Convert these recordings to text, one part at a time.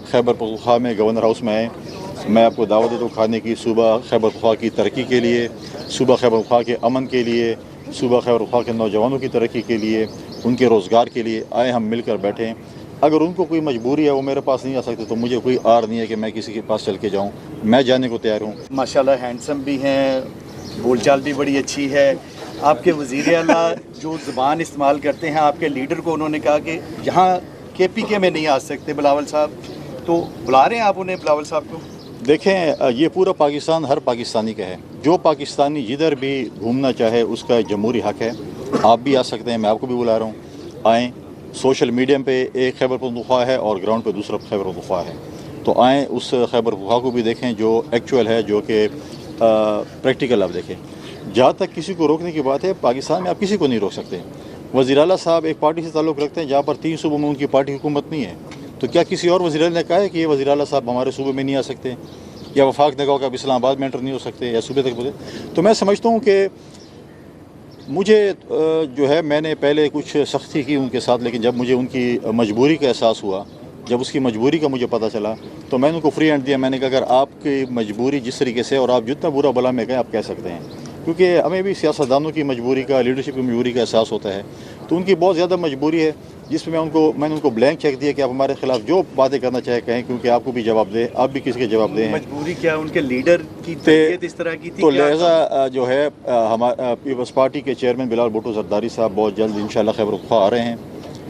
खैबर पख्तूनख्वा में governor house में आएँ। मैं आपको दावत देता हूँ खाने की। सूबा खैबर पख्तूनख्वा की तरक्की के लिए, सूबा खैबर पख्तूनख्वा के अमन के लिए, सूबा खैबर पख्तूनख्वा के नौजवानों की तरक्की के लिए, उनके रोज़गार के लिए आए हम मिलकर बैठें। अगर उनको कोई मजबूरी है वो मेरे पास नहीं आ सकते तो मुझे कोई आर नहीं है कि मैं किसी के पास चल के जाऊँ। मैं जाने को तैयार हूँ। माशाल्लाह हैंडसम भी हैं, बोलचाल भी बड़ी अच्छी है। आपके वज़ीर आला जो ज़बान इस्तेमाल करते हैं, आपके लीडर को उन्होंने कहा कि यहाँ KPK में नहीं आ सकते बिलावल साहब, तो बुला रहे हैं आप उन्हें बिलावल साहब को? देखें, ये पूरा पाकिस्तान हर पाकिस्तानी का है। जो पाकिस्तानी जिधर भी घूमना चाहे उसका जमहूरी हक़ है। आप भी आ सकते हैं, मैं आपको भी बुला रहा हूँ। आएँ। सोशल मीडिया पे एक खैबर पख्तूनख्वा है और ग्राउंड पे दूसरा खैबर पख्तूनख्वा है, तो आएँ उस खैबर पख्तूनख्वा को भी देखें जो एक्चुअल है, जो कि प्रैक्टिकल आप देखें। जहाँ तक किसी को रोकने की बात है, पाकिस्तान में आप किसी को नहीं रोक सकते। वज़ीर आला साहब एक पार्टी से ताल्लुक़ रखते हैं जहाँ पर 3 सूबों में उनकी पार्टी हुकूमत नहीं है, तो क्या किसी और वज़ीर आला ने कहा है कि ये वज़ीर आला साहब हमारे सूबे में नहीं आ सकते, या वफाक ने कहा कि आप इस्लामाबाद में एंटर नहीं हो सकते या सूबे तक पहुँचे? तो मैं समझता हूँ कि मुझे जो है, मैंने पहले कुछ सख्ती की उनके साथ, लेकिन जब मुझे उनकी मजबूरी का एहसास हुआ, जब उसकी मजबूरी का मुझे पता चला, तो मैंने उनको फ्री हैंड दिया। मैंने कहा अगर आपकी मजबूरी जिस तरीके से, और आप जितना बुरा भला में कहें आप कह सकते हैं, क्योंकि हमें भी सियासतदानों की मजबूरी का, लीडरशिप की मजबूरी का एहसास होता है। तो उनकी बहुत ज़्यादा मजबूरी है जिसमें मैंने उनको ब्लैंक चेक दिया कि आप हमारे खिलाफ जो बातें करना चाहे कहें, क्योंकि आपको भी जवाब दें, आप भी किसी के जवाब दें। मजबूरी क्या उनके लीडर की तरबियत इस तरह की थी? तो लिहाजा जो है, हमारे पीपल्स पार्टी के चेयरमैन बिलाल भुट्टो जरदारी साहब बहुत जल्द इंशाल्लाह खैबर पख्तूनख्वा आ रहे हैं।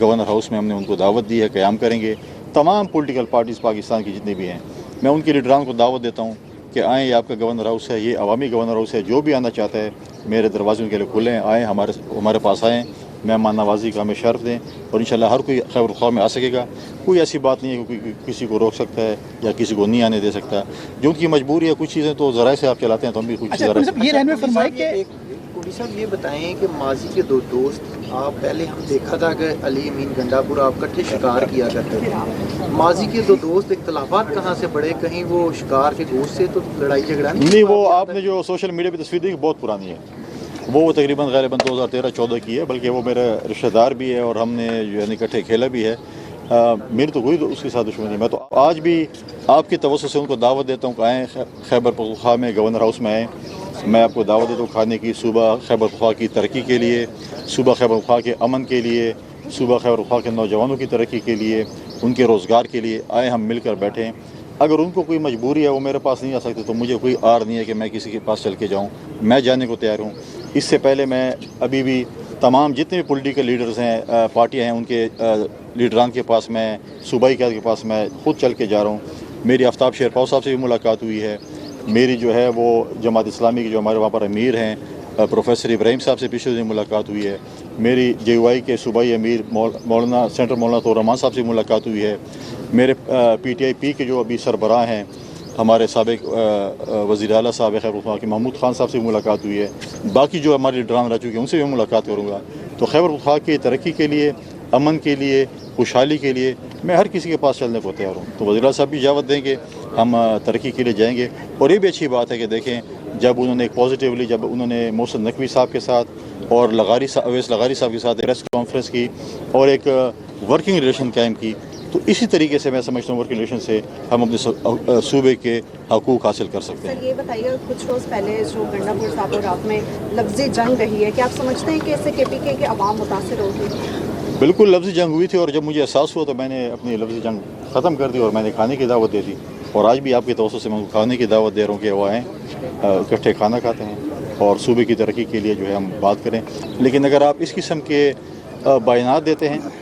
गवर्नर हाउस में हमने उनको दावत दी है, क़याम करेंगे। तमाम पॉलिटिकल पार्टीज़ पाकिस्तान की जितनी भी हैं, मैं उनके लीडरान को दावत देता हूँ कि आएँ। ये आपका गवर्नर हाउस है, ये अवामी गवर्नर हाउस है। जो भी आना चाहता है मेरे दरवाजे उनके लिए खुले हैं। आएँ, हमारे पास आएँ, मेहमान नवाजी का हमें शर्फ दें, और इंशाल्लाह हर कोई खैबर पख्तूनख्वा में आ सकेगा। कोई ऐसी बात नहीं है कि कोई किसी को रोक सकता है या किसी को नहीं आने दे सकता। जो उनकी मजबूरी है, कुछ चीज़ें तो ज़राए से आप चलाते हैं, तो हम भी कुछ ज़राए से। ये रहने फरमाए कि कोटी साहब ये बताएं कि माजी के दो दोस्त, आप पहले हम देखा था कि अली अमीन गंडापुर आप इकट्ठे शिकार किया करते थे। माजी के दो दोस्त इख्तलाफात कहाँ से बढ़े? कहीं वो शिकार के गोश्त से तो लड़ाई झगड़ा नहीं, वो आपने जो सोशल मीडिया पे तस्वीर देखी बहुत पुरानी है। वो तकरीबन ग़ालिबन 2013-14 की है, बल्कि वो मेरा रिश्तेदार भी है और हमने जो है इकट्ठे खेला भी है। मेरी तो कोई उसके साथ दुश्मनी नहीं। मैं तो आज भी आपकी तवज्जो से उनको दावत देता हूँ कि आएँ खैबर पख्तूनख्वा में गवर्नर हाउस में आएँ। मैं आपको दावत देता हूँ खाने की। सूबा खैबर पख्तूनख्वा की तरक्की के लिए, सूबा खैबर पख्तूनख्वा के अमन के लिए, सूबा खैबर पख्तूनख्वा के नौजवानों की तरक्की के लिए, उनके रोज़गार के लिए आए हम मिलकर बैठें। अगर उनको कोई मजबूरी है वो मेरे पास नहीं आ सकते तो मुझे कोई आर नहीं है कि मैं किसी के पास चल के जाऊँ। मैं जाने को तैयार हूँ। इससे पहले मैं अभी भी तमाम जितने भी पॉलिटिकल लीडर्स हैं, पार्टियाँ हैं, उनके लीडरान के पास, मैं सूबाई क़यादत के पास मैं ख़ुद चल के जा रहा हूँ। मेरी आफ्ताब शेरपाव साहब से भी मुलाकात हुई है। मेरी जो है वो जमात इस्लामी के जो हमारे वहाँ पर अमीर हैं, प्रोफेसर इब्राहिम साहब से पिछले दिन मुलाकात हुई है। मेरी JUI के सूबाई अमीर मौलाना सेंटर मौलाना तो रहमान साहब से मुलाकात हुई है। मेरे PTI के जो अभी सरबराह हैं, हमारे साबिक वज़ीर आला साहब खैबर पख्तूनख्वा के महमूद खान साहब से मुलाकात हुई है। बाकी जो हमारे लीडरान रह चुके हैं उनसे भी मुलाकात करूँगा। तो खैबर पख्तूनख्वा की तरक्की के लिए, अमन के लिए, खुशहाली के लिए मैं हर किसी के पास चलने को तैयार हूँ। तो वज़ीर आला साहब भी इजाज़त देंगे, हम तरक्की के लिए जाएंगे। और ये भी अच्छी बात है कि देखें, जब उन्होंने एक पॉजिटिवली, जब उन्होंने मोहसिन नकवी साहब के साथ और अवैस लगारी साहब के साथ प्रेस कॉन्फ्रेंस की और एक वर्किंग रिलेशन कायम की, तो इसी तरीके से मैं समझता हूँ वर्किंग रिलेशन से हम अपने सूबे के हकूक़ हासिल कर सकते हैं। सर ये बताइए, कुछ रोज़ पहले जो गंडापुर साहब और आप में लफ्ज़ी जंग रही है, क्या आप समझते हैं कि इससे KPK के अवाम मुतासिर होगी? बिल्कुल लफ्ज़ी जंग हुई थी, और जब मुझे एहसास हुआ तो मैंने अपनी लफ्ज़ी जंग ख़त्म कर दी और मैंने खाने की दावत दे दी। और आज भी आपकी तवज्जो से मैं खाने की दावत दे रहा हूँ कि वो आएँ, इकट्ठे खाना खाते हैं और सूबे की तरक्की के लिए जो है हम बात करें। लेकिन अगर आप इस किस्म के बयानात देते हैं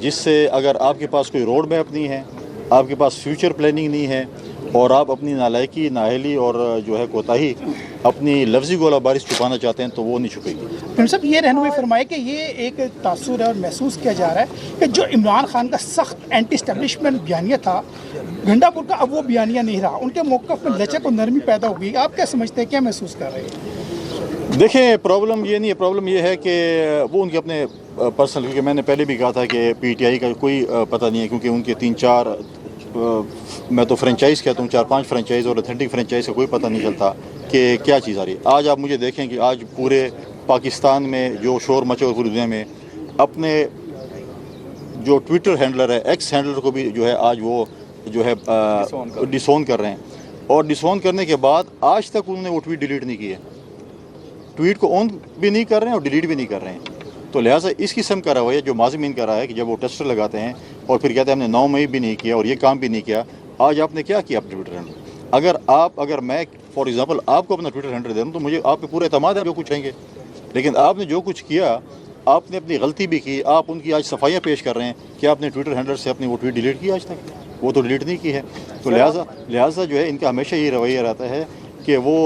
जिससे अगर आपके पास कोई रोड मैप नहीं है, आपके पास फ्यूचर प्लानिंग नहीं है, और आप अपनी नालायकी, नाअहली और जो है कोताही अपनी लफ्ज़ी गोलाबारी से छुपाना चाहते हैं, तो वो नहीं छुपेगी। सब ये रहनुमाई फरमाए कि ये एक तासुर है और महसूस किया जा रहा है कि जो इमरान खान का सख्त एंटी इस्टेब्लिशमेंट बयानिया था गंडापुर का, अब वो बयानिया नहीं रहा। उनके मौक़िफ़ में लचक और नरमी पैदा हो गई। आप क्या समझते हैं, क्या महसूस कर रहे हैं? देखें, प्रॉब्लम ये नहीं है, प्रॉब्लम ये है कि वो उनके अपने पर्सनल, क्योंकि मैंने पहले भी कहा था कि PTI का कोई पता नहीं है, क्योंकि उनके 3-4 मैं तो फ्रेंचाइज़ कहता हूँ, 4-5 फ्रेंचाइज़ और ऑथेंटिक फ्रेंचाइज़ का कोई पता नहीं चलता कि क्या चीज़ आ रही है। आज आप मुझे देखें कि आज पूरे पाकिस्तान में जो शोर मचा हुआ पूरी दुनिया में, अपने जो ट्विटर हैंडलर है, एक्स हैंडलर को भी जो है आज वो جو ہے ڈسون کر رہے ہیں، اور ڈسون کرنے کے بعد آج تک انہوں نے وہ ٹویٹ ڈیلیٹ نہیں کی ہے، ٹویٹ کو آن بھی نہیں کر رہے ہیں اور ڈیلیٹ بھی نہیں کر رہے ہیں۔ تو لہٰذا اس قسم کا رویہ جو ماضی کا رہا ہے کہ جب وہ ٹیسٹر لگاتے ہیں اور پھر کہتے ہیں ہم نے 9 مئی بھی نہیں کیا اور یہ کام بھی نہیں کیا، آج آپ نے کیا کیا اپنے ٹویٹر ہینڈل؟ اگر میں فار ایگزامپل آپ کو اپنا ٹویٹر ہینڈل دے دوں تو مجھے آپ پہ پورا اعتماد ہے جو کچھ کہیں گے، لیکن آپ نے جو کچھ کیا، آپ نے اپنی غلطی بھی کی، آپ ان کی آج صفائیاں پیش کر رہے ہیں کہ آپ نے ٹویٹر ہینڈل سے اپنی وہ ٹویٹ ڈیلیٹ کی، آج تک وہ تو ڈیلیٹ نہیں کی ہے۔ تو لہٰذا جو ہے ان کا ہمیشہ یہ رویہ رہتا ہے کہ وہ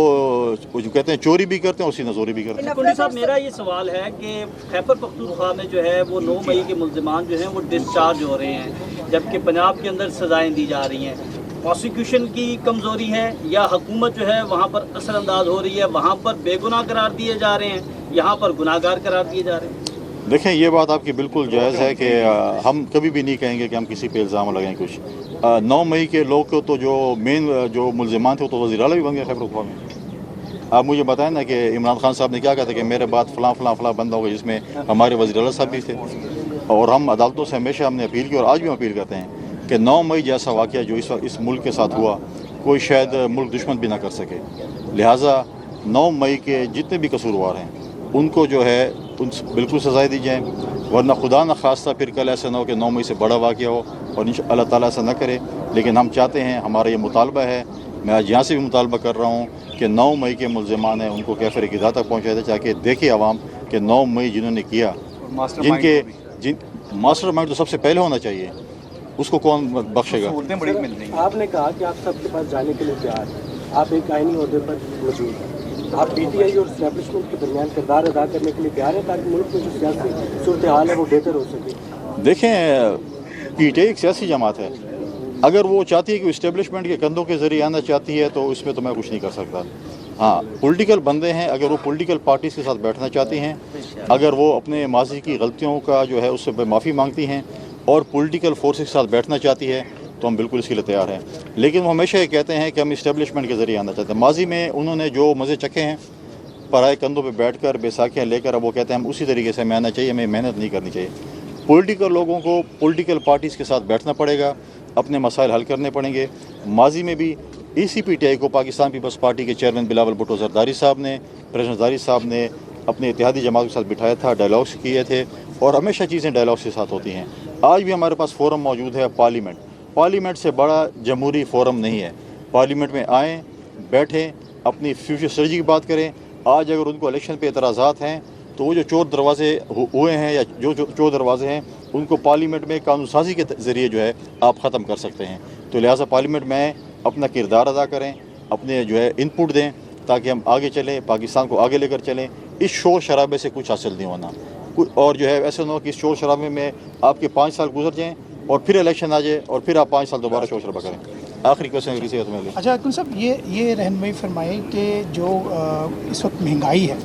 جو کہتے ہیں چوری بھی کرتے ہیں اور سینہ زوری بھی کرتے ہیں۔ کنڈی صاحب، میرا یہ سوال ہے کہ خیبر پختونخوا میں جو ہے وہ 9 مئی کے ملزمان جو ہیں وہ ڈسچارج ہو رہے ہیں، جبکہ پنجاب کے اندر سزائیں دی جا رہی ہیں۔ پروسیکیوشن کی کمزوری ہے یا حکومت جو ہے وہاں پر اثر انداز ہو رہی ہے، وہاں پر بے گناہ قرار دیے جا رہے ہیں، یہاں پر گناہ گار قرار دیے جا رہے ہیں؟ دیکھیں، یہ بات آپ کی بالکل جائز ہے کہ ہم کبھی بھی نہیں کہیں گے کہ ہم کسی پہ الزام لگائیں کچھ۔ 9 مئی کے لوگ کو تو جو مین جو ملزمان تھے وہ تو وزیر اعلیٰ بھی بن گئے خیبر پختونخوا میں۔ آپ مجھے بتائیں نا کہ عمران خان صاحب نے کیا کہا تھا کہ میرے بعد فلاں فلاں فلاں بندہ ہوگا، جس میں ہمارے وزیر اعلیٰ صاحب بھی تھے، اور ہم عدالتوں سے ہمیشہ ہم نے اپیل کی اور آج بھی ہم اپیل کرتے ہیں کہ 9 مئی جیسا واقعہ جو اس ملک کے ساتھ ہوا، کوئی شاید ملک دشمن بھی نہ کر سکے۔ لہٰذا 9 مئی کے جتنے بھی قصوروار ہیں ان کو جو ہے ان بالکل سزائیں دی جائیں، ورنہ خدا نہ خواستہ پھر کل ایسا نہ ہو کہ 9 مئی سے بڑا واقعہ ہو، اور اللہ تعالیٰ ایسا نہ کرے۔ لیکن ہم چاہتے ہیں، ہمارا یہ مطالبہ ہے، میں آج یہاں سے بھی مطالبہ کر رہا ہوں کہ 9 مئی کے ملزمان ہیں ان کو کیفر اقتداء تک پہنچایا جائے، تاکہ دیکھے عوام کہ 9 مئی جنہوں نے کیا، ماسٹر مائنڈ تو سب سے پہلے ہونا چاہیے، اس کو کون بخشے گا؟ آپ نے کہا کہ آپ سب کے پاس جانے کے لیے تیار ہیں، آپ ایک آئینی عہدے پر موجود ہیں، آپ پی ٹی آئی اور اسٹیبلشمنٹ کے درمیان کردار ادا کرنے کے لیے تیار ہیں تاکہ ملک میں جو سیاسی صورتحال ہے وہ بہتر ہو سکے؟ دیکھیں، پی ٹی آئی ایک سیاسی جماعت ہے، اگر وہ چاہتی ہے کہ اسٹیبلشمنٹ کے کندھوں کے ذریعے آنا چاہتی ہے تو اس میں تو میں کچھ نہیں کر سکتا۔ ہاں، پولیٹیکل بندے ہیں، اگر وہ پولیٹیکل پارٹیز کے ساتھ بیٹھنا چاہتی ہیں، اگر وہ اپنے ماضی کی غلطیوں کا جو ہے اس سے معافی مانگتی ہیں اور پولیٹیکل فورسز کے ساتھ بیٹھنا چاہتی ہے تو ہم بالکل اس کے لیے تیار ہیں۔ لیکن وہ ہمیشہ یہ کہتے ہیں کہ ہم اسٹیبلشمنٹ کے ذریعے آنا چاہتے ہیں۔ ماضی میں انہوں نے جو مزے چکھے ہیں پرائے کندھوں پہ بیٹھ کر بیساکھیاں لے کر، اب وہ کہتے ہیں ہم اسی طریقے سے ہمیں آنا چاہیے، ہمیں محنت نہیں کرنی چاہیے۔ پولیٹیکل لوگوں کو پولیٹیکل پارٹیز کے ساتھ بیٹھنا پڑے گا، اپنے مسائل حل کرنے پڑیں گے۔ ماضی میں بھی اسی پی ٹی آئی کو پاکستان پیپلز پارٹی کے چیئرمین بلاول بھٹو زرداری صاحب نے، پریزیڈنٹ زرداری صاحب نے اپنے اتحادی جماعت کے ساتھ بٹھایا تھا، ڈائلاگس کیے تھے، اور ہمیشہ چیزیں ڈائلاگس کے ساتھ ہوتی ہیں۔ آج بھی ہمارے پاس فورم موجود ہے، پارلیمنٹ سے بڑا جمہوری فورم نہیں ہے۔ پارلیمنٹ میں آئیں، بیٹھیں، اپنی فیوچر اسٹریٹجی کی بات کریں۔ آج اگر ان کو الیکشن پہ اعتراضات ہیں تو وہ جو چور دروازے ہوئے ہیں یا جو چور دروازے ہیں ان کو پارلیمنٹ میں قانون سازی کے ذریعے جو ہے آپ ختم کر سکتے ہیں۔ تو لہٰذا پارلیمنٹ میں اپنا کردار ادا کریں، اپنے جو ہے انپٹ دیں تاکہ ہم آگے چلیں، پاکستان کو آگے لے کر چلیں۔ اس شور شرابے سے کچھ حاصل نہیں ہونا، اور جو ہے ایسا نہ ہو کہ اس شور شرابے میں آپ کے 5 سال گزر جائیں اور پھر الیکشن آ جائے اور پھر آپ 5 سال دوبارہ شور شرابہ کریں۔ آخری کوشچن کسی ہے تمہیں؟ اچھا کن صاحب، یہ رہنمائی فرمائیں کہ جو اس وقت مہنگائی ہے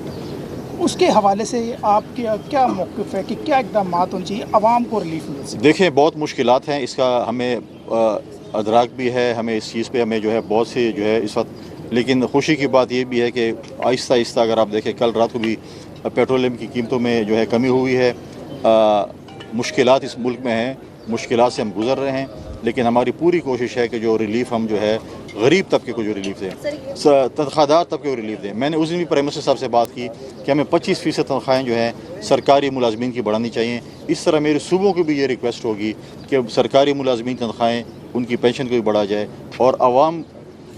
اس کے حوالے سے آپ کا کیا موقف ہے کہ کیا اقدامات ہونے چاہیے عوام کو ریلیف مل سکے؟ دیکھیں، بہت مشکلات ہیں، اس کا ہمیں ادراک بھی ہے، ہمیں اس چیز پہ ہمیں جو ہے بہت سی جو ہے اس وقت، لیکن خوشی کی بات یہ بھی ہے کہ آہستہ آہستہ اگر آپ دیکھیں کل رات کو بھی پیٹرولیم کی قیمتوں میں جو ہے کمی ہوئی ہے۔ مشکلات اس ملک میں ہیں، مشکلات سے ہم گزر رہے ہیں، لیکن ہماری پوری کوشش ہے کہ جو ریلیف ہم جو ہے غریب طبقے کو جو ریلیف دیں، تنخواہ دار طبقے کو ریلیف دیں۔ میں نے اس دن بھی پرائم منسٹر صاحب سے بات کی کہ ہمیں 25% تنخواہیں جو ہیں سرکاری ملازمین کی بڑھانی چاہیے۔ اس طرح میرے صوبوں کو بھی یہ ریکویسٹ ہوگی کہ سرکاری ملازمین تنخواہیں، ان کی پینشن کو بھی بڑھا جائے، اور عوام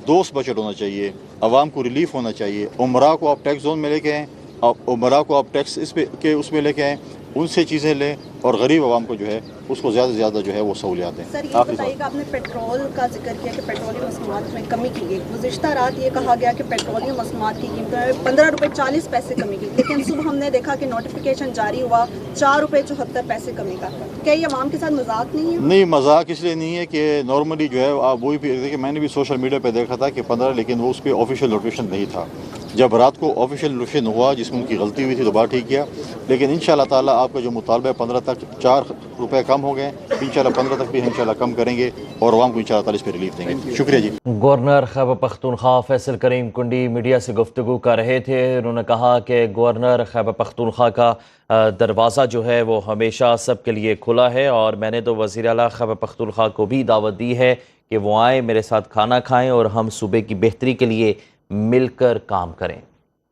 دوست بجٹ ہونا چاہیے، عوام کو ریلیف ہونا چاہیے۔ عمرہ کو آپ ٹیکس زون میں لے کے آئیں، عمرہ کو آپ ٹیکس اس میں لے کے آئیں، ان سے چیزیں لیں، اور غریب عوام کو جو ہے اس کو زیادہ سے زیادہ جو ہے وہ سہولیات دیں۔ سر، یہ بتائیے کہ آپ نے پیٹرول کا ذکر کیا کہ پیٹرولیم مصنوعات میں کمی کی گئی۔ گزشتہ رات یہ کہا گیا کہ پیٹرولیم مصنوعات کی قیمتوں میں 15 روپے 40 پیسے کمی کی، لیکن صبح ہم نے دیکھا کہ نوٹیفیکیشن جاری ہوا 4 روپے 74 پیسے کمی کا۔ کیا یہ عوام کے ساتھ مذاق نہیں ہے؟ نہیں، مذاق اس لیے نہیں ہے کہ نارملی جو ہے آپ وہی بھی دیکھیں، میں نے بھی سوشل میڈیا پہ دیکھا تھا کہ 15، لیکن وہ اس پہ آفیشیل نوٹیفیکیشن نہیں تھا۔ جب رات کو آفیشیل نوٹیفیکیشن ہوا جس میں ان کی غلطی ہوئی تھی تو بات ٹھیک کیا، لیکن انشاءاللہ تعالیٰ آپ کا جو مطالبہ ہے 15 تک 4 روپے کم ہو گئے، انشاءاللہ 15 تک بھی انشاءاللہ کم کریں گے اور عوام کو انشاءاللہ تعالیٰ اس پہ ریلیف دیں گے۔ شکریہ جی۔ گورنر خیبر پختونخوا فیصل کریم کنڈی میڈیا سے گفتگو کر رہے تھے۔ انہوں نے کہا کہ گورنر خیبر پختونخوا کا دروازہ جو ہے وہ ہمیشہ سب کے لیے کھلا ہے، اور میں نے تو وزیر اعلیٰ خیبر پختونخوا کو بھی دعوت دی ہے کہ وہ آئیں، میرے ساتھ کھانا کھائیں اور ہم صوبے کی بہتری کے لیے مل کر کام کریں۔